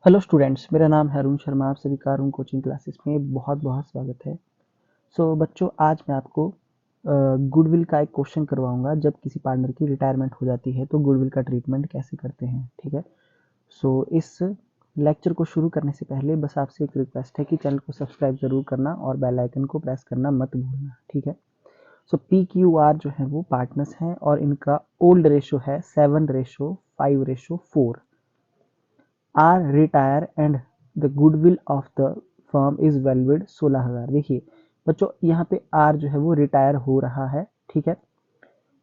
Hello students, मेरा नाम है अरुण शर्मा। आप सभी का अरुण कोचिंग क्लासेस में बहुत बहुत स्वागत है। बच्चों, आज मैं आपको गुडविल का एक क्वेश्चन करवाऊंगा। जब किसी पार्टनर की रिटायरमेंट हो जाती है तो गुडविल का ट्रीटमेंट कैसे करते हैं, ठीक है। इस लेक्चर को शुरू करने से पहले बस आपसे एक रिक्वेस्ट है कि चैनल को सब्सक्राइब जरूर करना और बेल आइकन को प्रेस करना मत भूलना, ठीक है। PQR जो है वो पार्टनर्स हैं और इनका ओल्ड रेशो है 7:5:4। R retire and the goodwill of the firm is valued 16,000। देखिए बच्चों, यहाँ पे आर जो है वो रिटायर हो रहा है, ठीक है,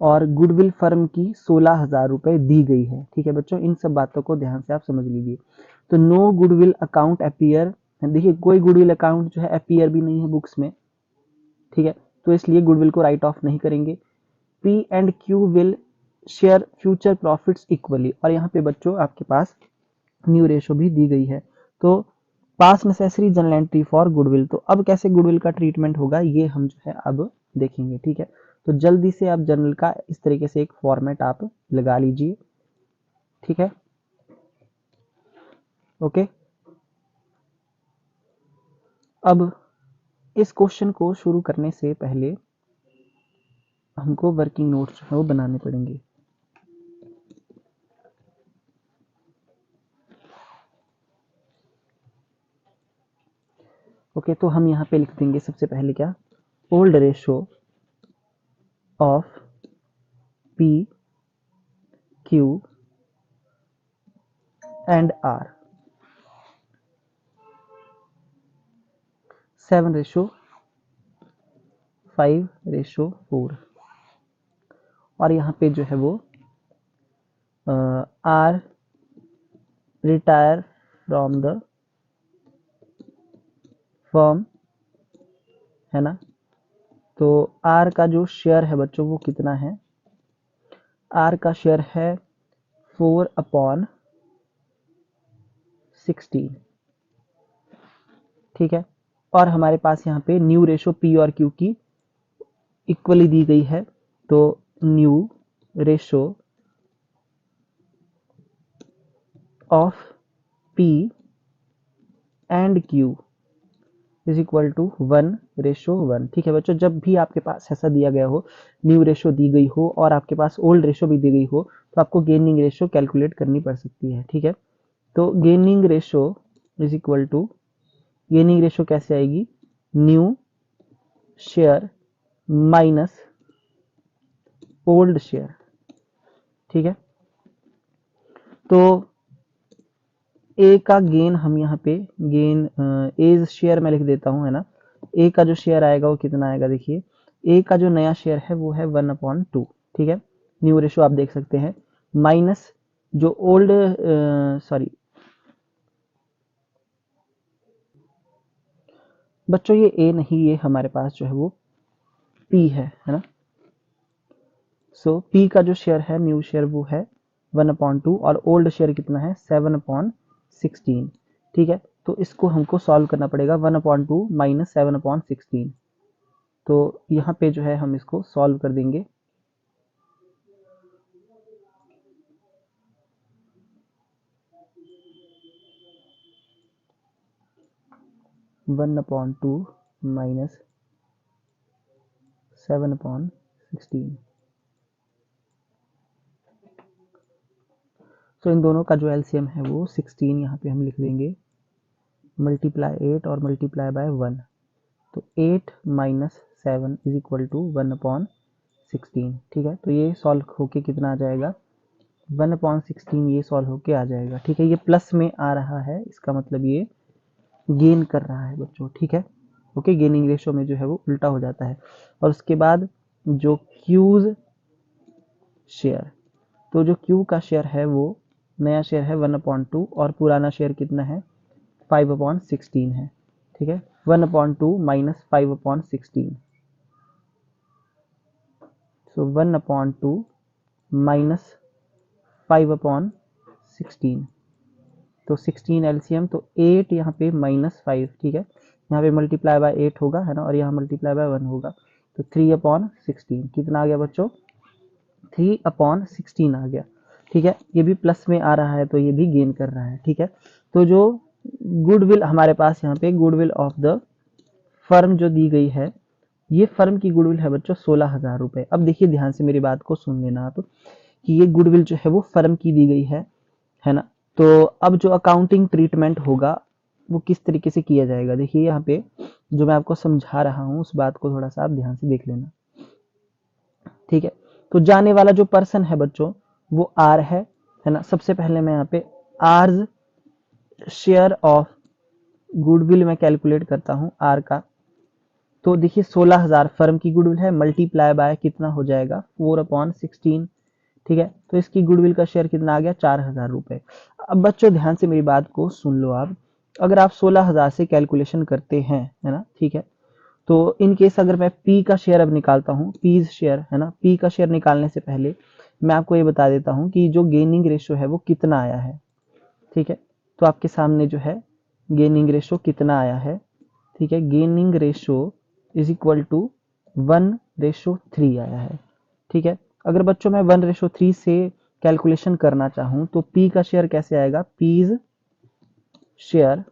और गुडविल फर्म की 16,000 रुपए दी गई है, ठीक है बच्चों। इन सब बातों को ध्यान से आप समझ लीजिए। तो नो गुडविल अकाउंट अपीयर, देखिए कोई गुडविल अकाउंट जो है अपीयर भी नहीं है बुक्स में, ठीक है, तो इसलिए गुडविल को राइट ऑफ नहीं करेंगे। P and Q will share future profits equally, और यहाँ पे बच्चों आपके पास न्यू रेशो भी दी गई है। तो पास necessary general entry for goodwill. तो अब कैसे गुडविल का ट्रीटमेंट होगा ये हम जो है अब देखेंगे, ठीक है। तो जल्दी से आप जर्नल का इस तरीके से एक फॉर्मेट आप लगा लीजिए, ठीक है, ओके। अब इस क्वेश्चन को शुरू करने से पहले हमको वर्किंग नोट्स जो है वो बनाने पड़ेंगे। ओके, तो हम यहाँ पे लिख देंगे सबसे पहले क्या, old ratio of P Q and R 7:5:4। और यहाँ पे जो है वो R retire from the firm, है ना। तो आर का जो शेयर है बच्चों वो कितना है, आर का शेयर है 4/16, ठीक है। और हमारे पास यहाँ पे न्यू रेशो पी और क्यू की इक्वली दी गई है। तो new ratio of P and Q is equal to 1:1, ठीक है बच्चों। जब भी आपके पास ऐसा दिया गया हो, न्यू रेशो दी गई हो और आपके पास ओल्ड रेशो भी दी गई हो, तो आपको गेनिंग रेशो कैलकुलेट करनी पड़ सकती है, ठीक है। तो gaining ratio is equal to, gaining ratio कैसे आएगी, new share minus old share, ठीक है। तो ए का गेन हम यहाँ पे गेन एज शेयर में लिख देता हूँ, है ना। ए का जो शेयर आएगा वो कितना आएगा, देखिए ए का जो नया शेयर है वो है 1/2, ठीक है। न्यू रेशो आप देख सकते हैं, माइनस जो ओल्ड, सॉरी बच्चों ये ए नहीं, ये हमारे पास जो है वो पी है ना। पी का जो शेयर है, न्यू शेयर वो है 1/2 और ओल्ड शेयर कितना है 7/16, ठीक है। तो इसको हमको सॉल्व करना पड़ेगा, 1/2 माइनस 7/16। तो यहाँ पे जो है हम इसको सॉल्व कर देंगे। One upon two minus 7/16। इन दोनों का जो एलसीएम है वो 16 यहाँ पे हम लिख देंगे, मल्टीप्लाई 8 और मल्टीप्लाई बाय 1। तो 8 माइनस 7 इज इक्वल टू 1/16, ठीक है। तो ये सॉल्व होके कितना आ जाएगा, 1/16 ये सॉल्व होके आ जाएगा, ठीक है। ये प्लस में आ रहा है, इसका मतलब ये गेन कर रहा है बच्चों, ठीक है, ओके। गेनिंग रेशो में जो है वो उल्टा हो जाता है। और उसके बाद जो क्यूज शेयर, तो जो क्यू का शेयर है वो नया शेयर है 1/2 और पुराना शेयर कितना है 5/16 है, ठीक है। 1/2 माइनस 5/16, 1/2 माइनस 5/16, तो 16 एलसीएम, तो 8 यहाँ पे माइनस 5, ठीक है। यहाँ पे मल्टीप्लाई बाय 8 होगा, है ना, और यहाँ मल्टीप्लाई बाय 1 होगा। तो 3/16 कितना आ गया बच्चों, 3/16 आ गया। ठीक है, ये भी प्लस में आ रहा है तो ये भी गेन कर रहा है। ठीक है, तो जो गुडविल हमारे पास यहाँ पे गुडविल ऑफ द फर्म जो दी गई है, ये फर्म की गुडविल है बच्चों 16,000 रुपए। अब देखिए ध्यान से मेरी बात को सुन लेना आप कि ये गुडविल जो है वो फर्म की दी गई है ना। तो अब जो अकाउंटिंग ट्रीटमेंट होगा वो किस तरीके से किया जाएगा, देखिए यहाँ पे जो मैं आपको समझा रहा हूँ उस बात को थोड़ा सा आप ध्यान से देख लेना। ठीक है, तो जाने वाला जो पर्सन है बच्चों वो आर है ना। सबसे पहले मैं यहाँ पे आर्स शेयर ऑफ गुडविल मैं कैलकुलेट करता हूँ आर का। तो देखिए 16,000 फर्म की गुडविल है, मल्टीप्लाई बाय कितना हो जाएगा 4/16। ठीक है, तो इसकी गुडविल का शेयर कितना आ गया 4,000 रुपए। अब बच्चों ध्यान से मेरी बात को सुन लो आप, अगर आप 16,000 से कैलकुलेशन करते हैं है ना, ठीक है, तो इन केस अगर मैं पी का शेयर अब निकालता हूँ, पीज शेयर है ना, पी का शेयर निकालने से पहले मैं आपको ये बता देता हूँ कि जो गेनिंग रेशो है वो कितना आया है। ठीक है, तो आपके सामने जो है गेनिंग रेशो कितना आया है। ठीक है, gaining ratio is equal to 1:3 आया है। ठीक है, अगर बच्चों मैं 1:3 से कैलकुलेशन करना चाहूं तो पी का शेयर कैसे आएगा, P's share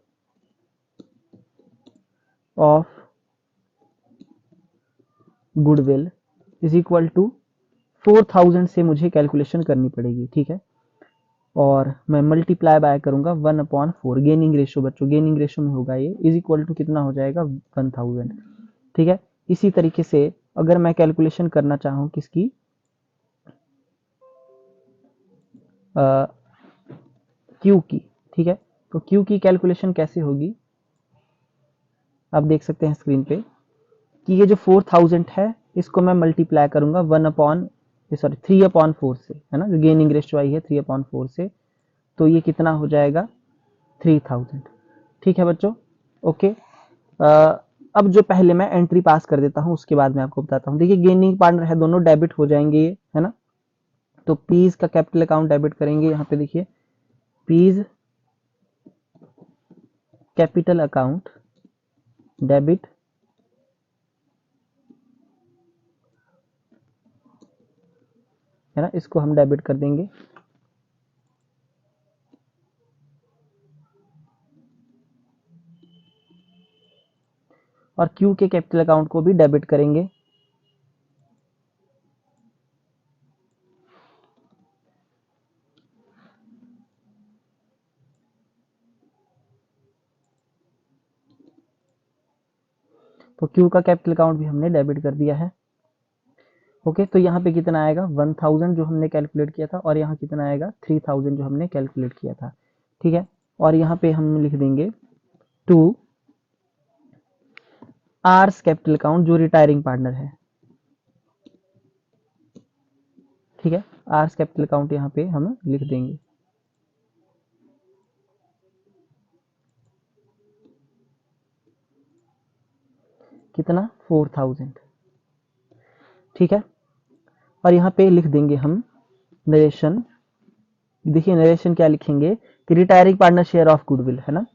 of goodwill is equal to 4,000 से मुझे कैलकुलेशन करनी पड़ेगी। ठीक है, और मैं मल्टीप्लाई बाय करूंगा 1/4। गेनिंग रेशो बच्चों गेनिंग रेशो में होगा ये, इज इक्वल टू कितना हो जाएगा 1,000। ठीक है, इसी तरीके से अगर मैं कैलकुलेशन करना चाहूं किसकी, क्यू की। ठीक है, तो क्यू की कैलकुलेशन कैसे होगी, आप देख सकते हैं स्क्रीन पे कि ये जो 4,000 है इसको मैं मल्टीप्लाई करूंगा 3/4 से, है ना, जो गेनिंग रेशो आई है 3/4 से, तो ये कितना हो जाएगा 3,000। ठीक है बच्चों, ओके। अब जो पहले मैं एंट्री पास कर देता हूं उसके बाद मैं आपको बताता हूं। देखिए गेनिंग पार्टनर है, दोनों डेबिट हो जाएंगे ये, है ना। तो पीज का कैपिटल अकाउंट डेबिट करेंगे, यहाँ पे देखिए पीज कैपिटल अकाउंट डेबिट, है ना, इसको हम डेबिट कर देंगे। और क्यू के कैपिटल अकाउंट को भी डेबिट करेंगे। तो क्यू का कैपिटल अकाउंट भी हमने डेबिट कर दिया है। ओके, तो यहाँ पे कितना आएगा 1,000 जो हमने कैलकुलेट किया था, और यहाँ कितना आएगा 3,000 जो हमने कैलकुलेट किया था। ठीक है, और यहाँ पे हम लिख देंगे टू आर्स कैपिटल अकाउंट जो रिटायरिंग पार्टनर है। ठीक है, आर्स कैपिटल अकाउंट यहाँ पे हम लिख देंगे। कितना 4,000। ठीक है, और यहाँ पे लिख देंगे हम नरेशन। देखिए नरेशन क्या लिखेंगे कि retiring partner share of goodwill, है ना,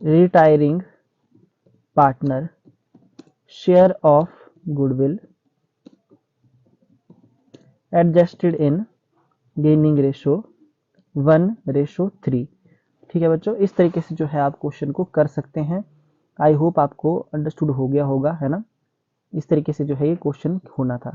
retiring partner share of goodwill adjusted in gaining ratio 1:3। ठीक है बच्चों, इस तरीके से जो है आप क्वेश्चन को कर सकते हैं। आई होप आपको अंडरस्टूड हो गया होगा, है ना। इस तरीके से जो है ये क्वेश्चन होना था।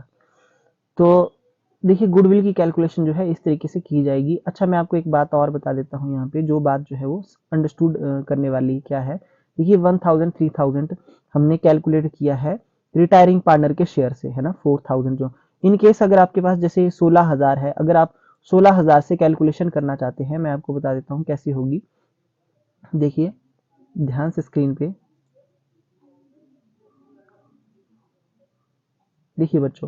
तो देखिए गुडविल की कैलकुलेशन जो है इस तरीके से की जाएगी। अच्छा, मैं आपको एक बात और बता देता हूँ, यहाँ पे जो बात जो है वो अंडरस्टूड करने वाली क्या है। देखिए 1,000 3,000 हमने कैलकुलेट किया है रिटायरिंग पार्टनर के शेयर से, है ना। 4,000 जो इन केस अगर आपके पास जैसे 16,000 है, अगर आप 16,000 से कैलकुलेशन करना चाहते हैं, मैं आपको बता देता हूँ कैसी होगी। देखिए ध्यान से स्क्रीन पे देखिए बच्चों,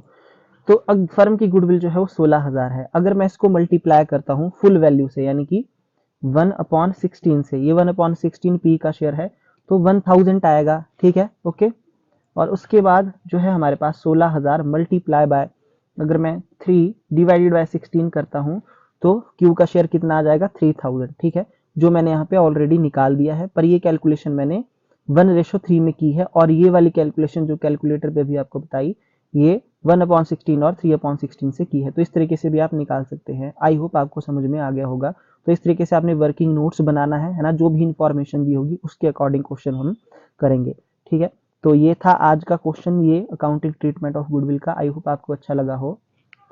तो अब फर्म की गुडविल जो है वो 16,000 है। अगर मैं इसको मल्टीप्लाई करता हूँ फुल वैल्यू से, यानी कि 1/16 से, ये 1/16 पी का शेयर है तो 1,000 आएगा। ठीक है, ओके। और उसके बाद जो है हमारे पास 16,000 मल्टीप्लाई बाय, अगर मैं 3/16 करता हूँ तो क्यू का शेयर कितना आ जाएगा 3,000। ठीक है, जो मैंने यहाँ पे ऑलरेडी निकाल दिया है, पर ये कैलकुलेशन मैंने 1:3 में की है, और ये वाली कैलकुलेशन जो कैलकुलेटर पे भी आपको बताई ये 1/16 और 3/16 से की है। तो इस तरीके से भी आप निकाल सकते हैं। आई होप आपको समझ में आ गया होगा। तो इस तरीके से आपने वर्किंग नोट्स बनाना है ना, जो भी इंफॉर्मेशन दी होगी उसके अकॉर्डिंग क्वेश्चन हम करेंगे। ठीक है, तो ये था आज का क्वेश्चन, ये अकाउंटिंग ट्रीटमेंट ऑफ गुडविल का। आई होप आपको अच्छा लगा हो।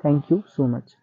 Thank you so much.